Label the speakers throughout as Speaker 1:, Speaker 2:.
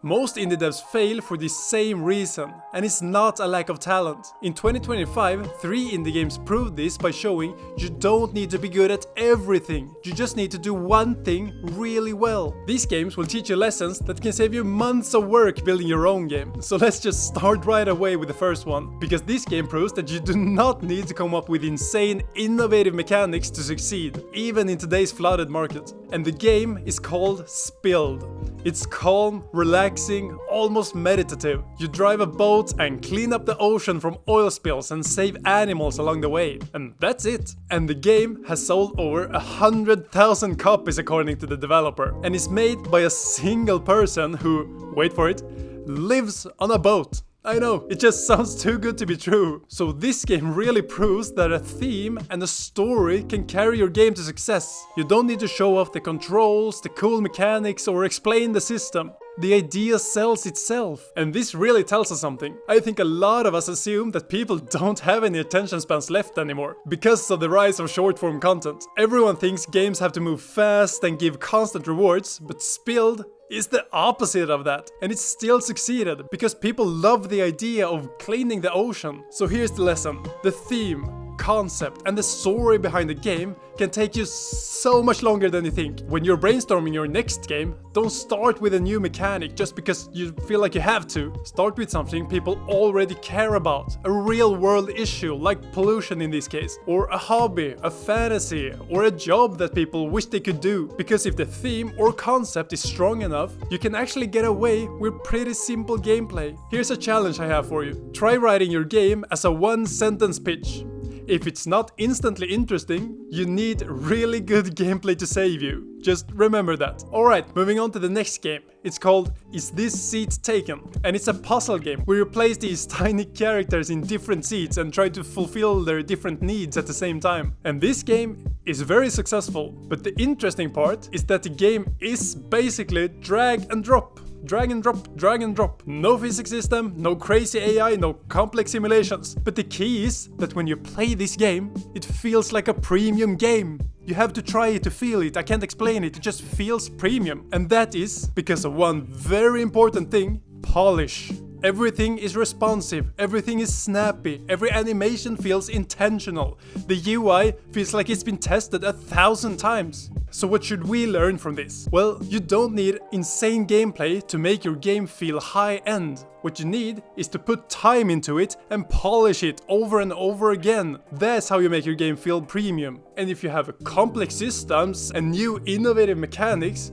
Speaker 1: Most indie devs fail for the same reason, and it's not a lack of talent. In 2025, 3 indie games proved this by showing you don't need to be good at everything, you just need to do one thing really well. These games will teach you lessons that can save you months of work building your own game. So let's just start right away with the first one, because this game proves that you do not need to come up with insane, innovative mechanics to succeed, even in today's flooded market. And the game is called Spilled. It's calm, relaxing, almost meditative. You drive a boat and clean up the ocean from oil spills and save animals along the way. And that's it. And the game has sold over 100,000 copies according to the developer. And is made by a single person who, wait for it, lives on a boat. I know, it just sounds too good to be true. So this game really proves that a theme and a story can carry your game to success. You don't need to show off the controls, the cool mechanics, or explain the system. The idea sells itself. And this really tells us something. I think a lot of us assume that people don't have any attention spans left anymore, because of the rise of short-form content. Everyone thinks games have to move fast and give constant rewards, but Spilled is the opposite of that, and it still succeeded because people love the idea of cleaning the ocean. So here's the lesson. The theme, concept, and the story behind the game can take you so much longer than you think. When you're brainstorming your next game, don't start with a new mechanic just because you feel like you have to. Start with something people already care about, a real world issue like pollution in this case, or a hobby, a fantasy, or a job that people wish they could do. Because if the theme or concept is strong enough, you can actually get away with pretty simple gameplay. Here's a challenge I have for you. Try writing your game as a one-sentence pitch. If it's not instantly interesting, you need really good gameplay to save you. Just remember that. Alright, moving on to the next game. It's called Is This Seat Taken? And it's a puzzle game where you place these tiny characters in different seats and try to fulfill their different needs at the same time. And this game is very successful, but the interesting part is that the game is basically drag and drop. Drag and drop, drag and drop. No physics system, no crazy AI, no complex simulations. But the key is that when you play this game, it feels like a premium game. You have to try it to feel it, I can't explain it, it just feels premium. And that is because of one very important thing: polish. Everything is responsive, everything is snappy, every animation feels intentional. The UI feels like it's been tested 1,000 times. So what should we learn from this? Well, you don't need insane gameplay to make your game feel high-end. What you need is to put time into it and polish it over and over again. That's how you make your game feel premium. And if you have complex systems and new innovative mechanics,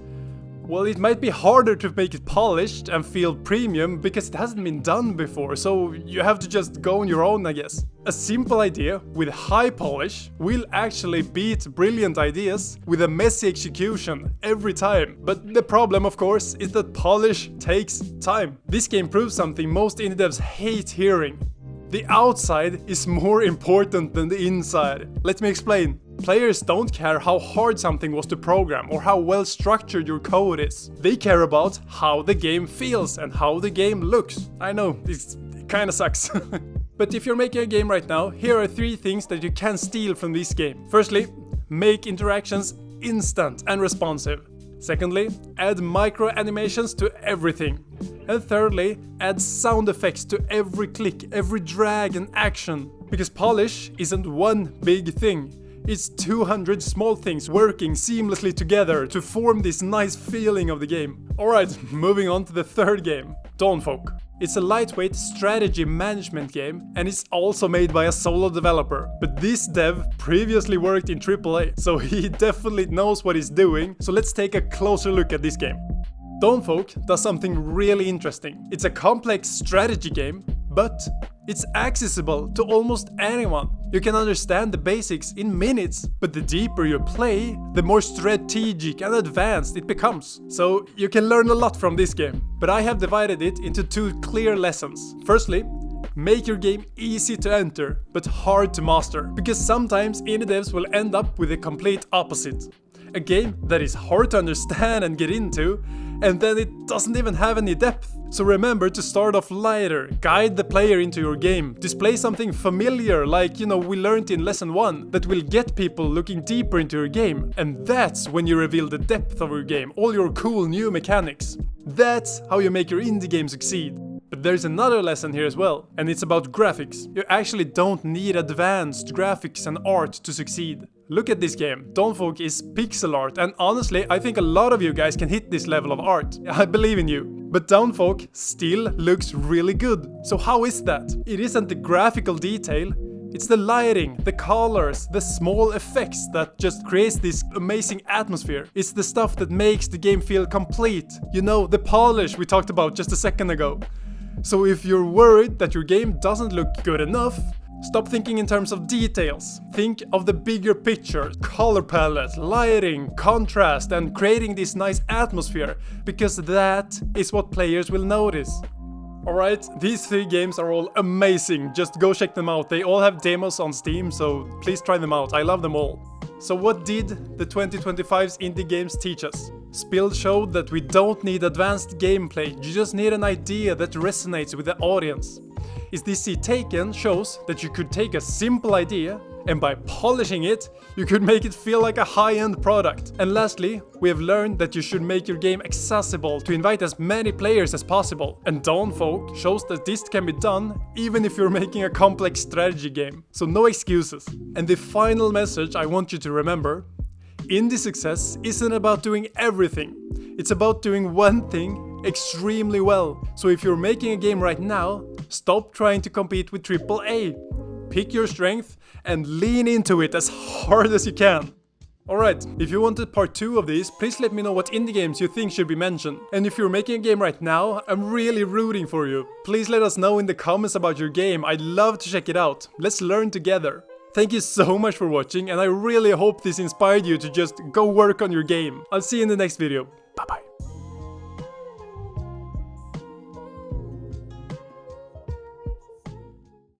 Speaker 1: well, it might be harder to make it polished and feel premium because it hasn't been done before, so you have to just go on your own, I guess. A simple idea with high polish will actually beat brilliant ideas with a messy execution every time. But the problem, of course, is that polish takes time. This game proves something most indie devs hate hearing. The outside is more important than the inside. Let me explain. Players don't care how hard something was to program or how well structured your code is. They care about how the game feels and how the game looks. I know, it kinda sucks. But if you're making a game right now, here are 3 things that you can steal from this game. Firstly, make interactions instant and responsive. Secondly, add micro animations to everything. And thirdly, add sound effects to every click, every drag and action. Because polish isn't one big thing. It's 200 small things working seamlessly together to form this nice feeling of the game. Alright, moving on to the third game, Dawnfolk. It's a lightweight strategy management game, and it's also made by a solo developer. But this dev previously worked in AAA, so he definitely knows what he's doing. So let's take a closer look at this game. Dawnfolk does something really interesting. It's a complex strategy game, but it's accessible to almost anyone. You can understand the basics in minutes, but the deeper you play, the more strategic and advanced it becomes. So you can learn a lot from this game. But I have divided it into 2 clear lessons. Firstly, make your game easy to enter, but hard to master. Because sometimes indie devs will end up with the complete opposite. A game that is hard to understand and get into, and then it doesn't even have any depth. So remember to start off lighter, guide the player into your game, display something familiar like, we learned in lesson 1, that will get people looking deeper into your game. And that's when you reveal the depth of your game, all your cool new mechanics. That's how you make your indie game succeed. But there's another lesson here as well, and it's about graphics. You actually don't need advanced graphics and art to succeed. Look at this game. Dawnfolk is pixel art, and honestly, I think a lot of you guys can hit this level of art. I believe in you. But Dawnfolk still looks really good. So how is that? It isn't the graphical detail, it's the lighting, the colors, the small effects that just creates this amazing atmosphere. It's the stuff that makes the game feel complete. You know, the polish we talked about just a second ago. So if you're worried that your game doesn't look good enough, stop thinking in terms of details. Think of the bigger picture, color palette, lighting, contrast, and creating this nice atmosphere, because that is what players will notice. Alright, these 3 games are all amazing, just go check them out. They all have demos on Steam, so please try them out, I love them all. So what did the 2025's indie games teach us? Spill showed that we don't need advanced gameplay, you just need an idea that resonates with the audience. Is This Sea Taken shows that you could take a simple idea and by polishing it, you could make it feel like a high-end product. And lastly, we have learned that you should make your game accessible to invite as many players as possible. And Dawnfolk shows that this can be done even if you're making a complex strategy game. So no excuses. And the final message I want you to remember: indie success isn't about doing everything. It's about doing one thing extremely well. So if you're making a game right now, stop trying to compete with AAA. Pick your strength and lean into it as hard as you can. Alright, if you wanted part 2 of this, please let me know what indie games you think should be mentioned. And if you're making a game right now, I'm really rooting for you. Please let us know in the comments about your game, I'd love to check it out. Let's learn together. Thank you so much for watching, and I really hope this inspired you to just go work on your game. I'll see you in the next video. Bye bye.